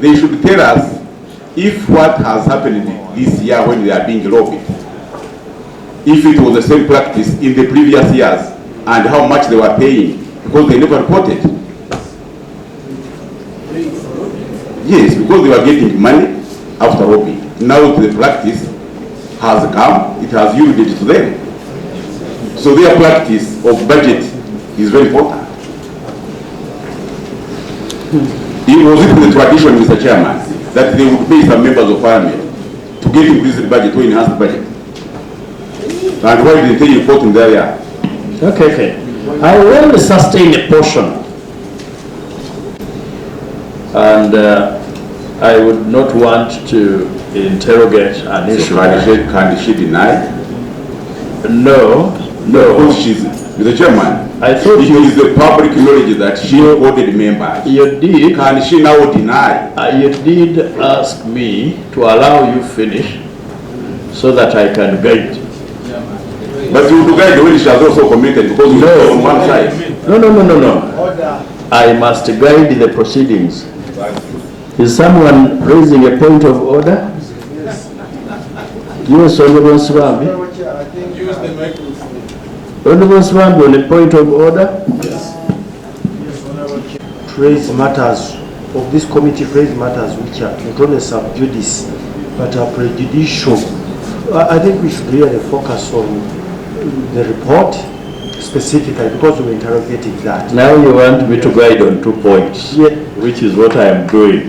they should tell us if what has happened this year when they are being lobbied, if it was the same practice in the previous years and how much they were paying, because they never reported. Yes, because they were getting money after lobbying. Now the practice has come, it has yielded to them. So their practice of budget is very important. It was the tradition, Mr. Chairman, that they would pay some members of parliament to get increased budget or enhanced budget. And why didn't they report in their area? Okay. I will sustain a portion. And I would not want to interrogate an issue. Can she deny? No. Because she's the chairman. I thought it is the public knowledge that she ordered members. You did. Can she now deny? You did ask me to allow you finish so that I can guide. But you will guide when she has also committed because you are on one side. No. I must guide the proceedings. Is someone raising a point of order? Yes, Honorable Swami. Use the microphone. Honorable Swami, on a point of order? Yes. Raise matters of this committee, raise matters which are not only sub judice but are prejudicial. I think we should really focus on the report specifically because we interrogated that. Now you want me to guide on 2 points, yeah, which is what I am doing.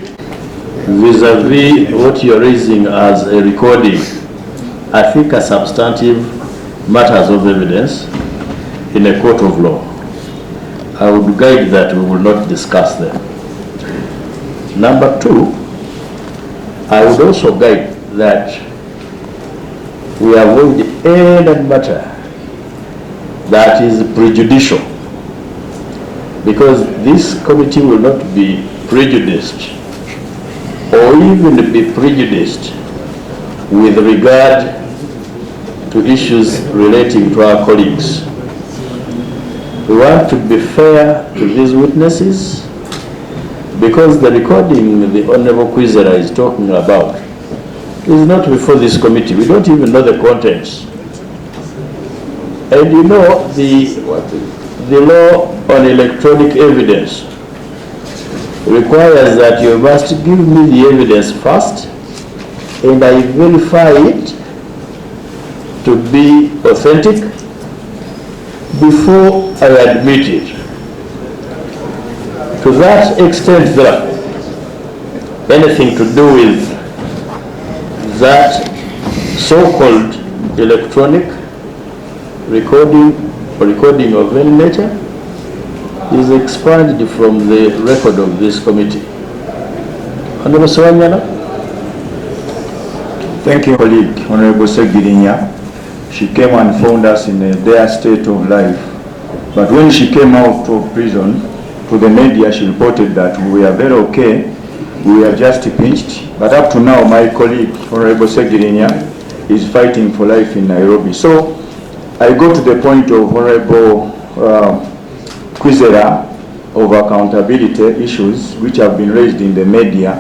Vis-a-vis what you are raising as a recording, I think a substantive matters of evidence in a court of law. I would guide that we will not discuss them. Number 2, I would also guide that we avoid any matter that is prejudicial, because this committee will not be prejudiced or even be prejudiced with regard to issues relating to our colleagues. We want to be fair to these witnesses because the recording the Honorable Kwizera is talking about is not before this committee. We don't even know the contents. And you know, the law on electronic evidence requires that you must give me the evidence first and I verify it to be authentic before I admit it. To that extent, there anything to do with that so-called electronic recording or recording of any nature is expunged from the record of this committee. Honorable Swanyana. Thank you, colleague, Honorable Ssegona. She came and found us in a dire state of life. But when she came out of prison, to the media, she reported that we are very okay, we are just pinched. But up to now, my colleague, Honorable Ssegona, is fighting for life in Nairobi. So I go to the point of Honorable Kwizera of accountability issues which have been raised in the media,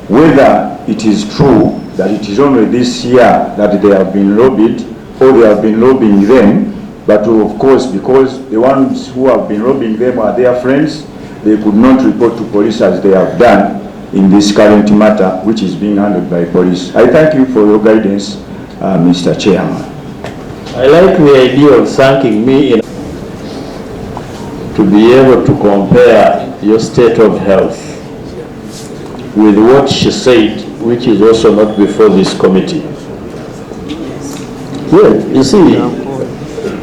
whether it is true that it is only this year that they have been lobbied or they have been lobbying them, but of course because the ones who have been lobbying them are their friends, they could not report to police as they have done in this current matter which is being handled by police. I thank you for your guidance, Mr. Chairman. I like the idea of thanking me to be able to compare your state of health with what she said, which is also not before this committee. Yeah, you see,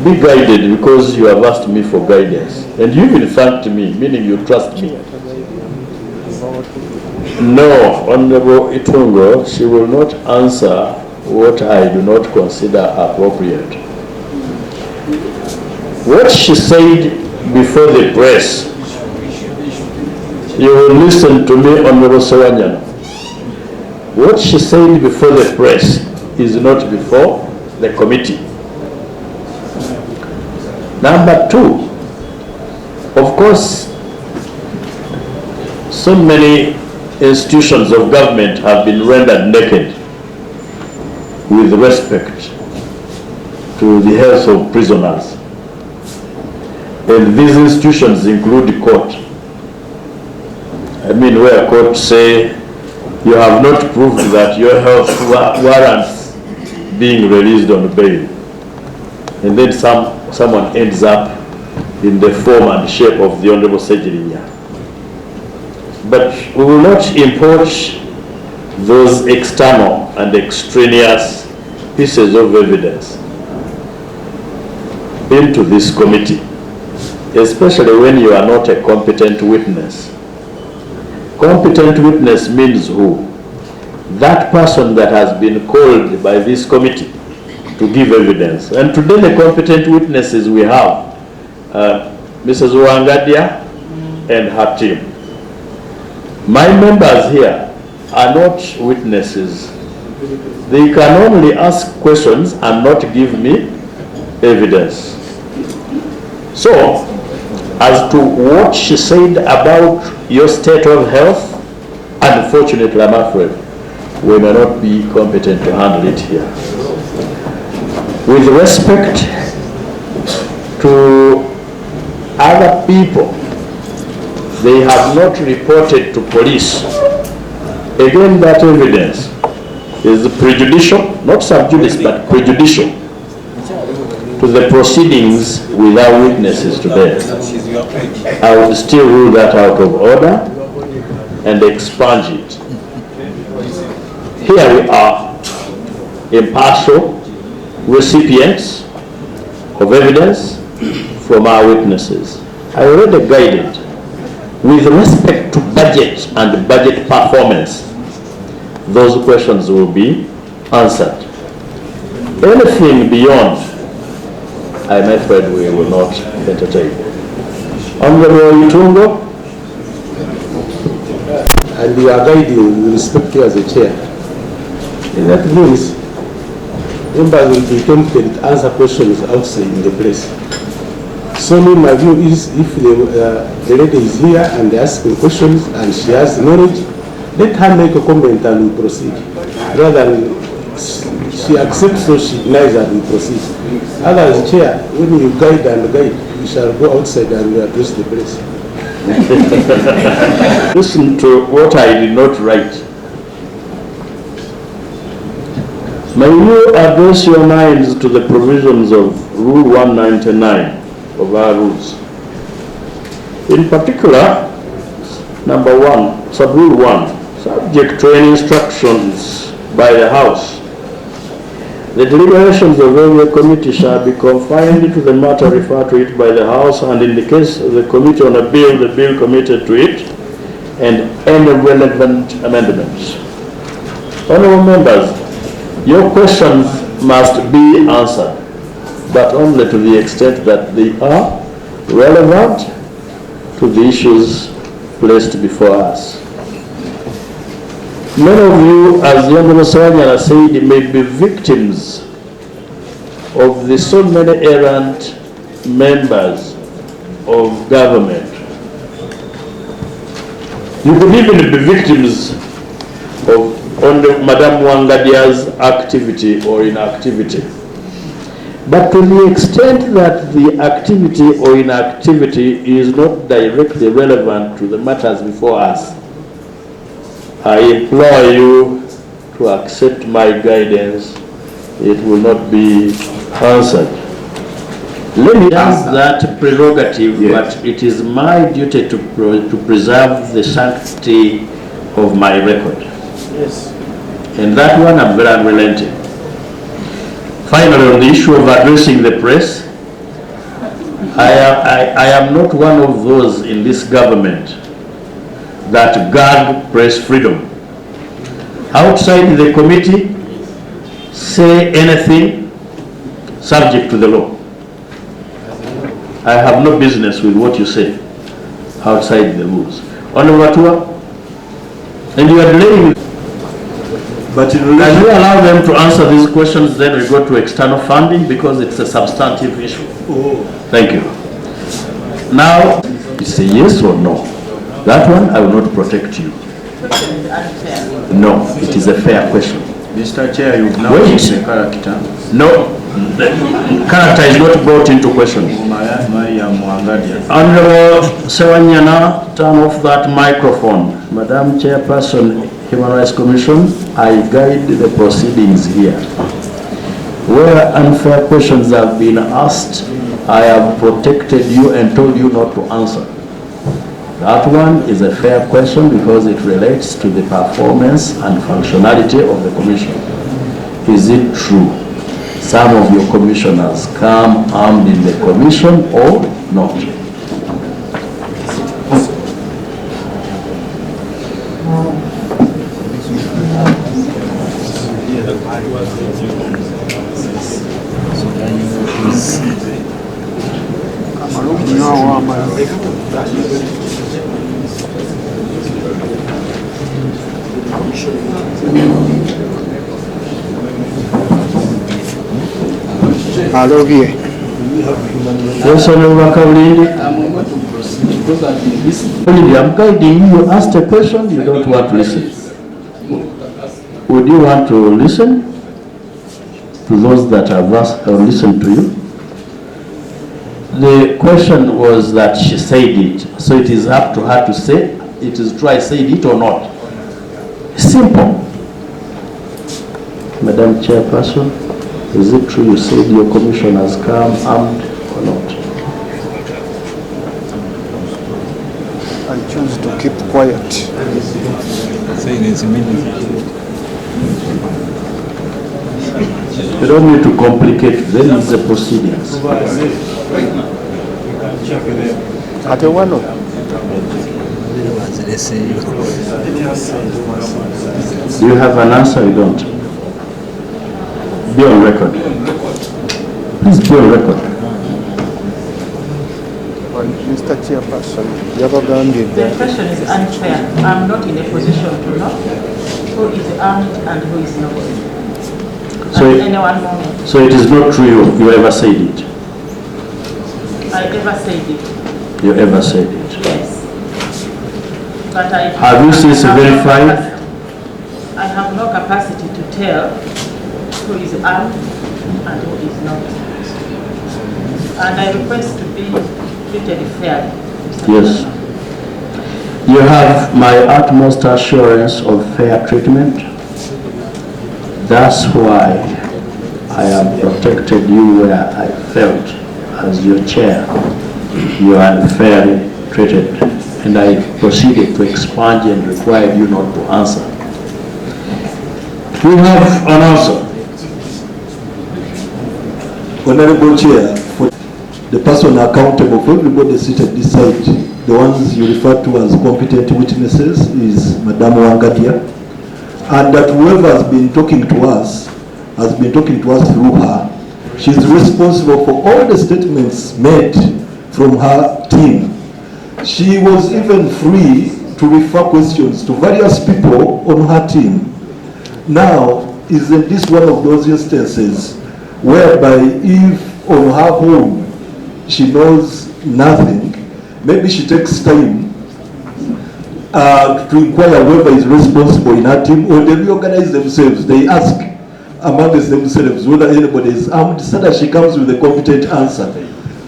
be guided because you have asked me for guidance. And you even thanked me, meaning you trust me. No, Honorable Itungo, she will not answer what I do not consider appropriate. What she said before the press, you will listen to me, Honorable Swanyana. What she said before the press is not before the committee. Number 2, of course, so many institutions of government have been rendered naked with respect to the health of prisoners. And these institutions include court. I mean, where courts say you have not proved that your health warrants being released on bail. And then someone ends up in the form and shape of the Honorable Ssegona. But we will not import those external and extraneous pieces of evidence into this committee, especially when you are not a competent witness. Competent witness means who? That person that has been called by this committee to give evidence. And today the competent witnesses we have, Mrs. Wangadia and her team. My members here are not witnesses. They can only ask questions and not give me evidence. So, as to what she said about your state of health, unfortunately, I'm afraid, we may not be competent to handle it here. With respect to other people, they have not reported to police. Again, that evidence is prejudicial, not sub judice, but prejudicial to the proceedings without witnesses today. I would still rule that out of order and expunge it. Here we are, impartial recipients of evidence from our witnesses. I already guided with respect to budget and budget performance. Those questions will be answered. Anything beyond, I'm afraid we will not entertain. Honorable Itungo. And you are guiding, we respect you as a chair. And that means members will be tempted to answer questions outside in the place. So my view is, if the lady is here and asking questions and she has knowledge, let her make a comment and we proceed. Rather than she accepts or she denies and we proceed. Otherwise, chair, when you guide and guide, we shall go outside and we address the place. Listen to what I did not write. May you address your minds to the provisions of Rule 199 of our rules. In particular, number 1, sub-rule 1, subject to any instructions by the House, the deliberations of every committee shall be confined to the matter referred to it by the House, and in the case of the committee on a bill, the bill committed to it, and any relevant amendments. Honourable members, your questions must be answered, but only to the extent that they are relevant to the issues placed before us. Many of you, as the Honorable Ssegona said, may be victims of the so many errant members of government. You could even be victims of Madame Wangadia's activity or inactivity. But to the extent that the activity or inactivity is not directly relevant to the matters before us, I implore you to accept my guidance. It will not be answered. Let me ask that prerogative, yes. But it is my duty to preserve the sanctity of my record. Yes. And that one I'm very unrelenting. Finally, on the issue of addressing the press, I am not one of those in this government that guard press freedom. Outside the committee, say anything subject to the law. I have no business with what you say outside the rules. Honorable, and you are delaying. But can you allow them to answer these questions, then we go to external funding because it's a substantive issue. Oh. Thank you. Now, it's a yes or no. That one, I will not protect you. question is unfair. No, it is a fair question. Mr. Chair, you've now Wait. used the character. No, the character is not brought into question. Honorable Sewanyana, turn off that microphone. Madam Chairperson, Human Rights Commission, I guide the proceedings here. Where unfair questions have been asked, I have protected you and told you not to answer. That one is a fair question because it relates to the performance and functionality of the commission. Is it true some of your commissioners come armed in the commission or not? Hello, here. Yes, Honorable Kawlindi. I'm guiding you. You asked a question, you don't want to listen. Would you want to listen to those that have asked or listened to you? The question was that she said it, so it is up to her to say it is true I said it or not. Simple. Madam Chairperson, is it true you said your commission has come armed or not? I choose to keep quiet. You don't need to complicate, then it's the proceedings. At a one. Do you have an answer? You don't. Be on record. Please be on record. Mr. Chairperson, the other gun did The question is unfair. I'm not in a position to know who is armed and who is not. So, At any one moment. So it is not true you ever said it? I ever said it. You ever said it? Yes. But I Have you since verified? I have no capacity to tell who is armed and who is not. And I request to be treated fairly. Yes. You have my utmost assurance of fair treatment. That's why I have protected you where I felt as your chair you are unfairly treated, and I proceeded to expunge and required you not to answer. You have an answer. Honorable Chair, for the person accountable for everybody seated this side, the ones you refer to as competent witnesses is Madam Wangadia, and that whoever has been talking to us through her. She's responsible for all the statements made from her team. She was even free to refer questions to various people on her team. Now, isn't this one of those instances whereby if on her own she knows nothing, maybe she takes time to inquire whoever is responsible in her team, or they reorganize themselves. They ask amongst themselves whether anybody is armed, so that she comes with a competent answer.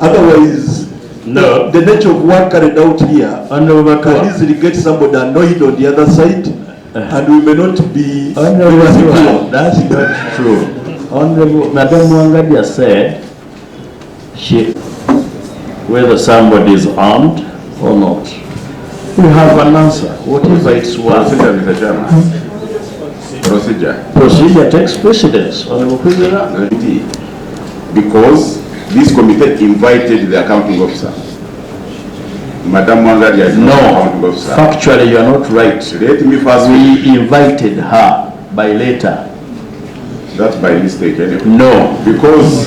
Otherwise, no. The nature of work carried out here can easily get somebody annoyed on the other side, and we may not be. That's not true. Honorable Madam Wangadia said whether somebody is armed or not. You have an answer, whatever it's worth. Procedure, Mr. Chairman. Procedure. Procedure takes precedence. Honorable Prisoner. Because this committee invited the accounting officer. Madam Wangadia is not the accounting officer. Factually, you are not right. Let me first. We invited her by letter. That's by mistake anyway. No. Because,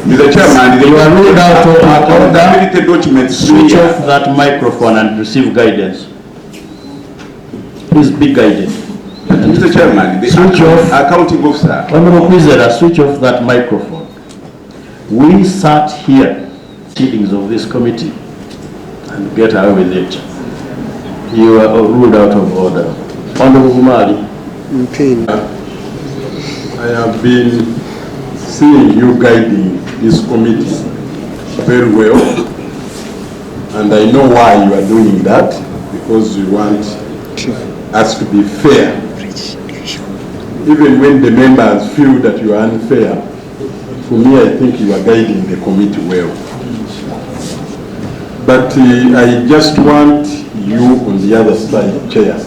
Mr. Chairman, you are ruled out of order. Documents. Switch off that microphone and receive guidance. Please be guided. Mr. Chairman, the switch off. accounting officer. Honorable Prisoner, switch off that microphone. We sat here, proceedings of this committee, and get away with it. You are ruled out of order. Honorable Kumali. I have been seeing you guiding this committee very well, and I know why you are doing that, because you want us to be fair. Even when the members feel that you are unfair, for me, I think you are guiding the committee well. But I just want you on the other side, Chair,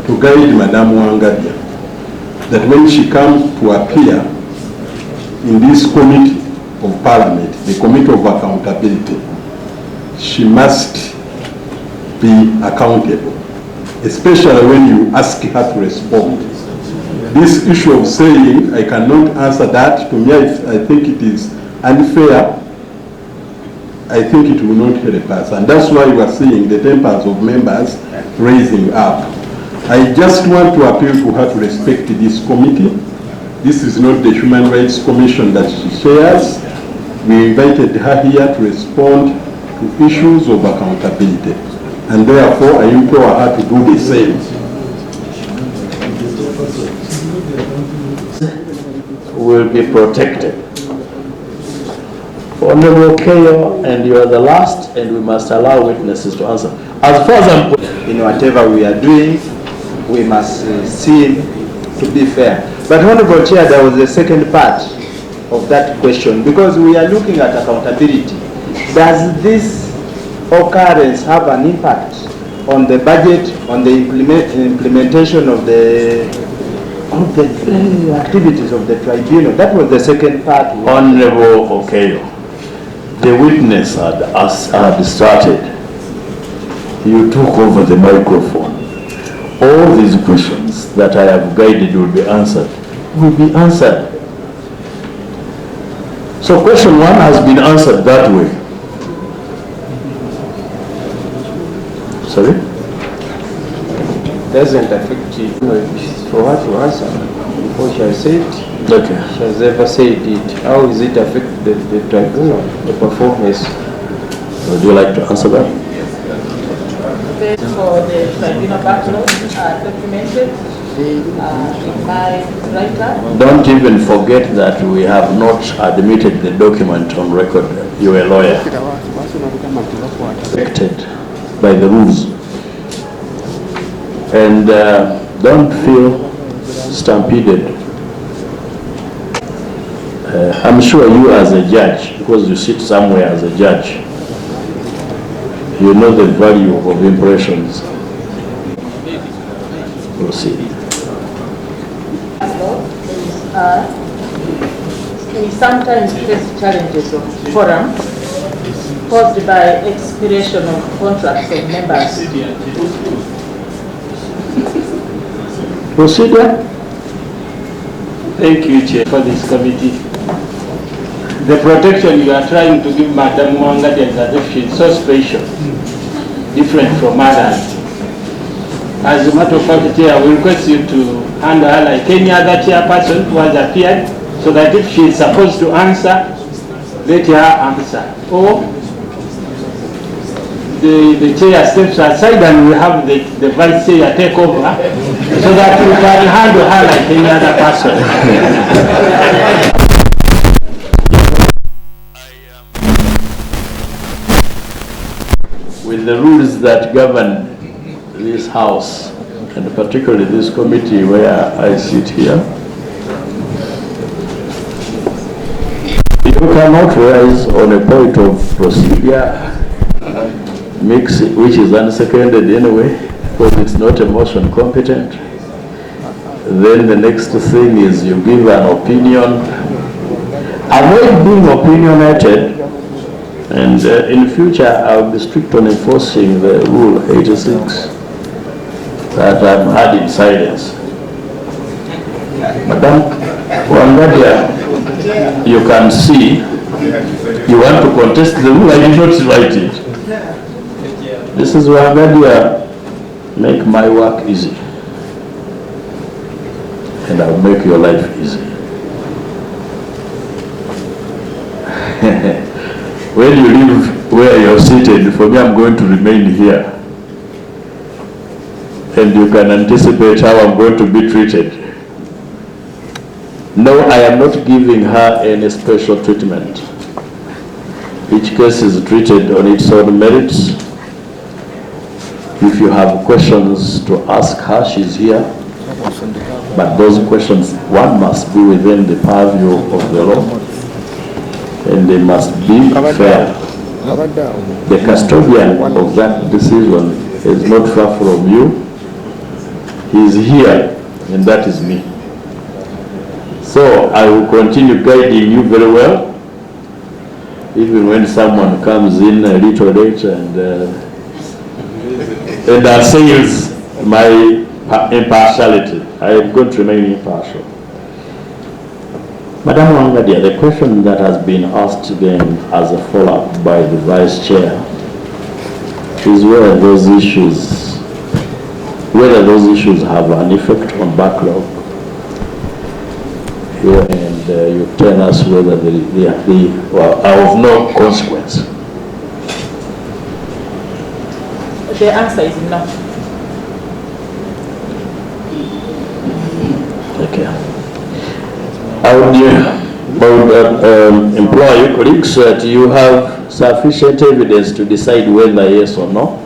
to guide Madam Wangadia, that when she comes to appear in this committee of Parliament, the Committee of Accountability, she must be accountable, especially when you ask her to respond. This issue of saying, I cannot answer that, to me, I think it is unfair. I think it will not help us. And that's why we are seeing the tempers of members raising up. I just want to appeal to her to respect this committee. This is not the Human Rights Commission that she chairs. We invited her here to respond to issues of accountability. And therefore, I implore her to do the same. Will be protected. Honorable Keyo, and you are the last, and we must allow witnesses to answer. As far as I'm in whatever we are doing, we must seem to be fair. But Honorable Chair, there was a second part of that question, because we are looking at accountability. Does this occurrence have an impact on the budget, on the implementation of the activities of the tribunal? That was the second part. Honorable Okeyo, the witness had started. You took over the microphone. All these questions that I have guided will be answered. So question 1 has been answered that way. Sorry? Doesn't affect you. For her to answer before she has said it. Okay. She has ever said it. How is it affect the tribunal, the performance? Would you like to answer that? For the tribunal backlog are documented in my writer. Don't even forget that we have not admitted the document on record. You're a lawyer. Affected by the rules. And don't feel stampeded. I'm sure you as a judge, because you sit somewhere as a judge, you know the value of impressions. Proceed. We sometimes face challenges of forum caused by expiration of contracts of members. Procedure? Thank you, Chair, for this committee. The protection you are trying to give Madam Mwangadi is as if she is so special, different from others. As a matter of fact, Chair, I will request you to handle her like any other chairperson who has appeared, so that if she is supposed to answer, let her answer. Or the chair steps aside and we have the vice chair take over, so that we can handle her like any other person. With the rules that govern this house, and particularly this committee where I sit here, you cannot rise on a point of procedure which is unseconded anyway, because it's not a motion competent. Then the next thing is you give an opinion. Avoid being opinionated, and in future I'll be strict on enforcing the rule 86 that I've had in silence. Madam Wangadia, you can see you want to contest the rule. I did not write it. This is Wangadia, make my work easy, and I'll make your life easy. When you leave where you're seated, for me, I'm going to remain here. and you can anticipate how I'm going to be treated. No, I am not giving her any special treatment. Each case is treated on its own merits. If you have questions to ask her, she's here. But those questions, one must be within the purview of the law, and they must be fair. The custodian of that decision is not far from you. He is here, and that is me. So I will continue guiding you very well, even when someone comes in a little late and assails my impartiality. I am going to remain impartial. Madam Wangadia, the question that has been asked again as a follow-up by the Vice Chair is whether those issues have an effect on backlog. And you tell us whether they are of no consequence. The answer is no. Okay. I would implore you, colleagues, that you have sufficient evidence to decide whether yes or no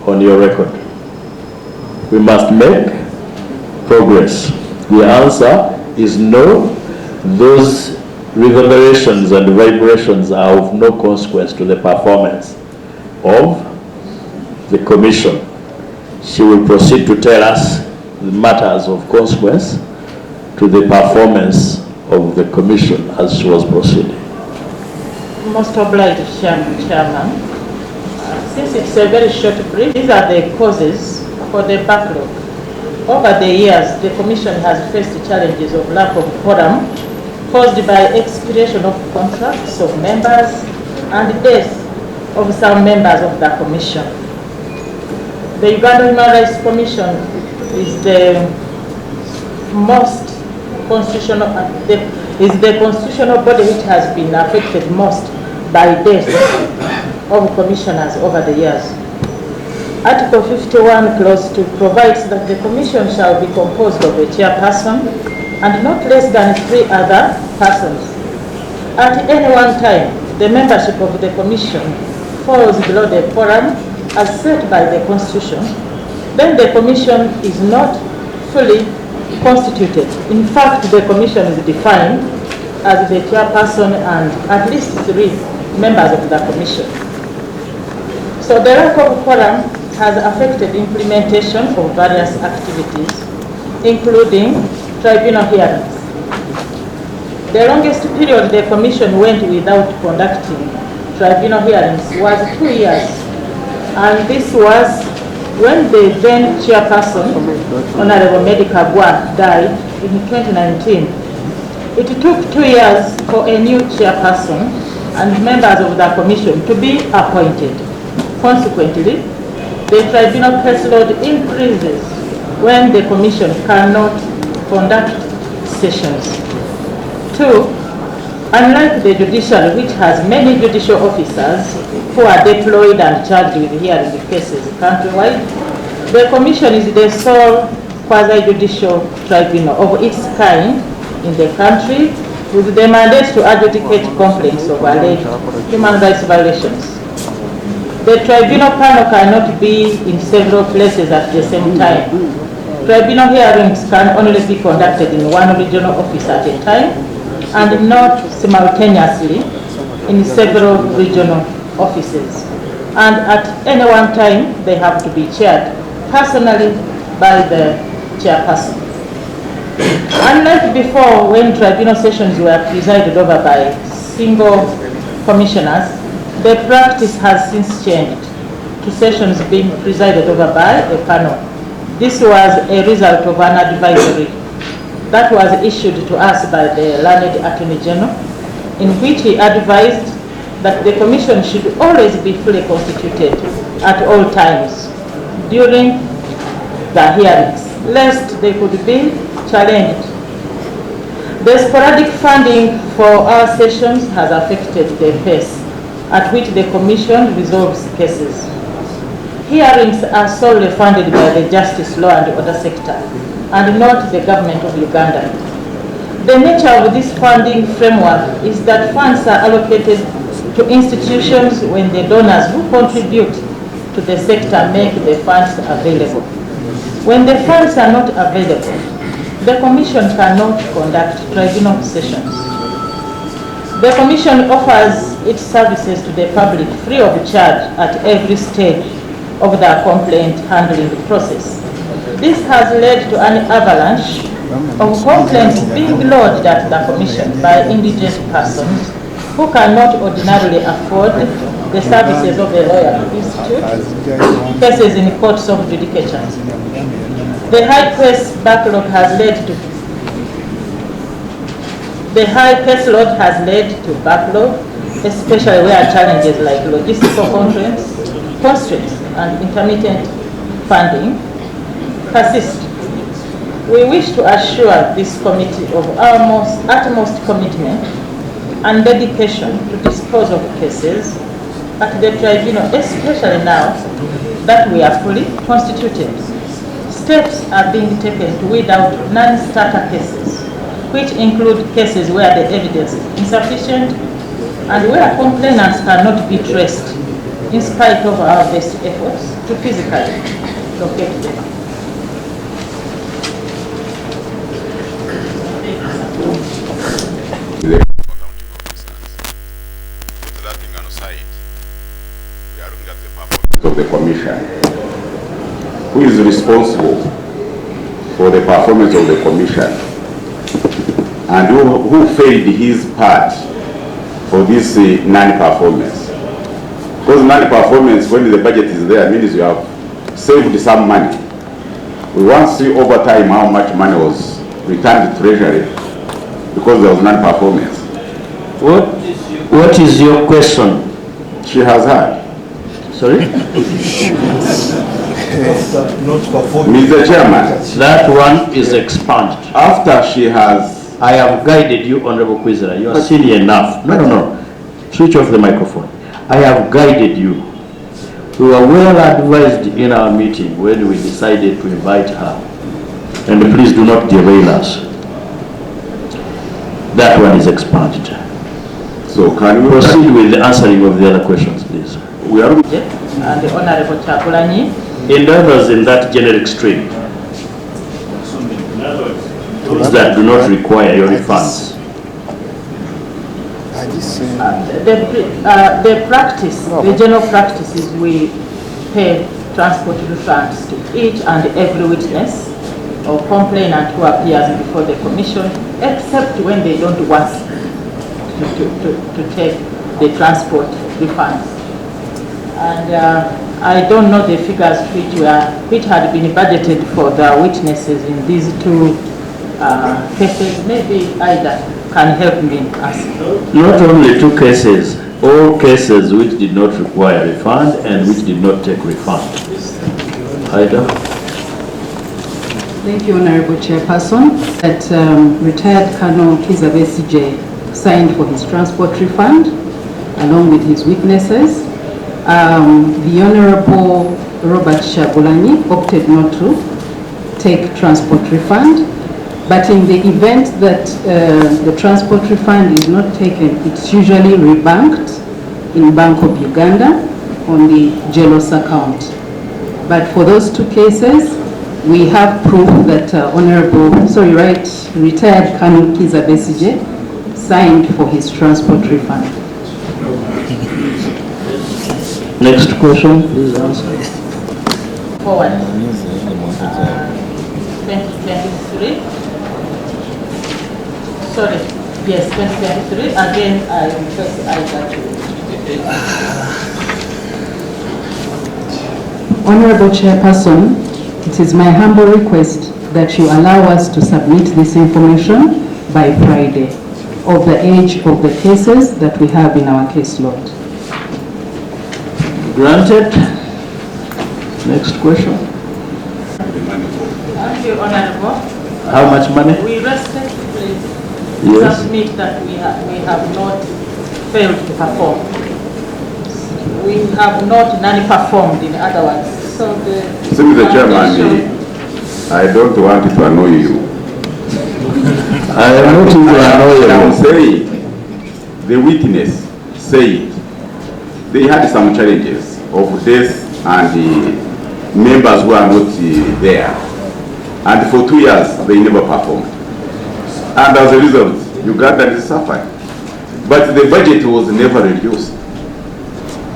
on your record. We must make progress. The answer is no. Those reverberations and vibrations are of no consequence to the performance of the Commission. She will proceed to tell us the matters of consequence to the performance of the Commission as she was proceeding. Most obliged, Chairman. Since it's a very short brief, these are the causes for the backlog. Over the years, the Commission has faced the challenges of lack of quorum caused by expiration of contracts of members and death of some members of the Commission. The Uganda Human Rights Commission is the constitutional body which has been affected most by death of commissioners over the years. Article 51 clause 2 provides that the commission shall be composed of a chairperson and not less than 3 other persons. At any one time, the membership of the commission falls below the quorum as set by the Constitution, then the commission is not fully constituted. In fact, the commission is defined as the chairperson and at least 3 members of the commission. So the lack of quorum has affected implementation of various activities, including tribunal hearings. The longest period the commission went without conducting tribunal hearings was 2 years, and this was when the then chairperson, Honorable Medica Gwa, died in 2019. It took 2 years for a new chairperson and members of the commission to be appointed. Consequently, the tribunal caseload increases when the commission cannot conduct sessions. 2, unlike the judiciary, which has many judicial officers who are deployed and charged with hearing cases countrywide, the commission is the sole quasi-judicial tribunal of its kind in the country, with the mandate to adjudicate complaints of alleged human rights violations. The tribunal panel cannot be in several places at the same time. Tribunal hearings can only be conducted in one regional office at a time and not simultaneously in several regional offices. And at any one time, they have to be chaired personally by the chairperson. Unlike before, when tribunal sessions were presided over by single commissioners, the practice has since changed to sessions being presided over by a panel. This was a result of an advisory that was issued to us by the learned Attorney General, in which he advised that the commission should always be fully constituted at all times during the hearings, lest they could be challenged. The sporadic funding for our sessions has affected the pace at which the commission resolves cases. Hearings are solely funded by the justice, law and order sector, and not the government of Uganda. The nature of this funding framework is that funds are allocated to institutions when the donors who contribute to the sector make the funds available. When the funds are not available, the Commission cannot conduct tribunal sessions. The Commission offers its services to the public free of charge at every stage of the complaint handling process. This has led to an avalanche of complaints being lodged at the Commission by indigent persons who cannot ordinarily afford the services of a lawyer institute, cases in courts of judicature. The high case backlog has led to caseload has led to backlog, especially where challenges like logistical constraints and intermittent funding persist. We wish to assure this committee of our utmost commitment and dedication to dispose of cases at the tribunal, especially now that we are fully constituted. Steps are being taken to weed out non-starter cases, which include cases where the evidence is insufficient and where complainants cannot be traced in spite of our best efforts to physically locate them. Of the Commission, who is responsible for the performance of the Commission and who failed his part for this non-performance. Because non-performance, when the budget is there, means you have saved some money. We want to see over time how much money was returned to Treasury because there was non-performance. What is your question? She has heard. Sorry? Mr. Chairman, that one is expunged. After she has... I have guided you, Honorable Kwizera. You are senior enough. No. Switch off the microphone. I have guided you. We were well advised in our meeting when we decided to invite her. And please do not derail us. That one is expunged. So can we proceed with the answering of the other questions, please? We are... And the Honorable Chagulanyi. And others in that generic stream that do not require your refunds. The practice, the general practice is we pay transport refunds to each and every witness or complainant who appears before the Commission, except when they don't want to take the transport refunds. And I don't know the figures which had been budgeted for the witnesses in these two cases. Maybe Ida can help me answer. Not only two cases, all cases which did not require refund and which did not take refund. Ida? Thank you, Honorable Chairperson. That retired Colonel Kizza Besigye signed for his transport refund along with his witnesses. The Honorable Robert Chagulanyi opted not to take transport refund, but in the event that the transport refund is not taken, it's usually rebanked in Bank of Uganda on the jealous account. But for those two cases, we have proof that retired Colonel Kizza Besigye signed for his transport refund. Next question, please answer. Forward. 2023. Sorry. Yes, 2023. Again, I request Ida to. Honorable Chairperson, it is my humble request that you allow us to submit this information by Friday of the age of the cases that we have in our caseload. Granted. Next question. Thank you, Honorable. How much money? We respectfully submit that we have not failed to perform. We have not non-performed, in other words. So the Mr. Chairman, I don't want to annoy you. I am not even annoyed. I'm saying, the witness said they had some challenges of death and the members who are not there. And for 2 years, they never performed. And as a result, Uganda suffered. But the budget was never reduced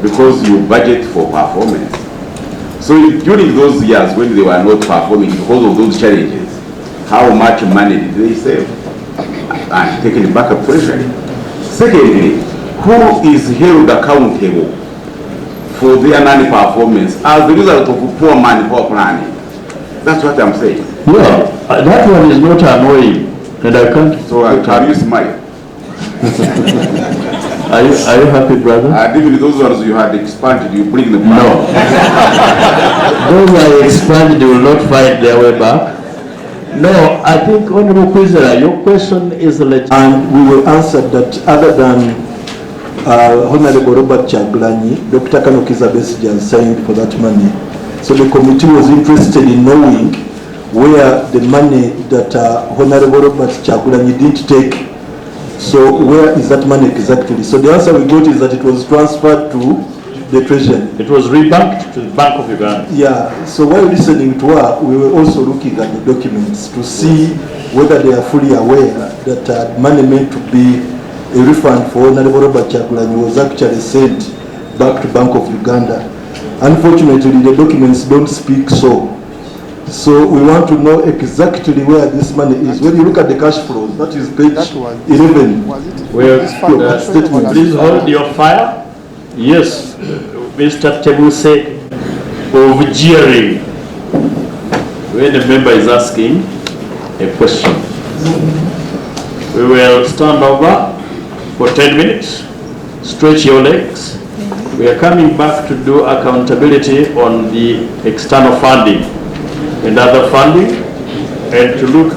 because you budget for performance. So during those years when they were not performing because of those challenges, how much money did they save? And taking back up treasury. Secondly, who is held accountable for their non-performance as a result of poor poor planning? That's what I'm saying. Yeah, that one is not annoying, and I can't. So can you smile? Are you happy, brother? And even those ones you had expanded, you bring them back. No. Those I expanded, they will not find their way back. No, I think, Honorable Kwizera, your question is legit. And we will answer that other than Honorable Robert Chagulanyi, Dr. Kano Kizza Besigye signed for that money. So the committee was interested in knowing where the money that Honorable Robert Chagulanyi didn't take. So where is that money exactly? So the answer we got is that it was transferred to the treasury. It was rebanked to the Bank of Uganda. Yeah, so while listening to her, we were also looking at the documents to see whether they are fully aware that money meant to be a refund for Honorable Robert Chagulanyi was actually sent back to Bank of Uganda. Unfortunately, the documents don't speak so. So we want to know exactly where this money is. When you look at the cash flows, that is page 11. Well, statement. Please hold your fire. Yes, Mr. Tebuse of jeering when the member is asking a question. We will stand over for 10 minutes. Stretch your legs. We are coming back to do accountability on the external funding and other funding and to look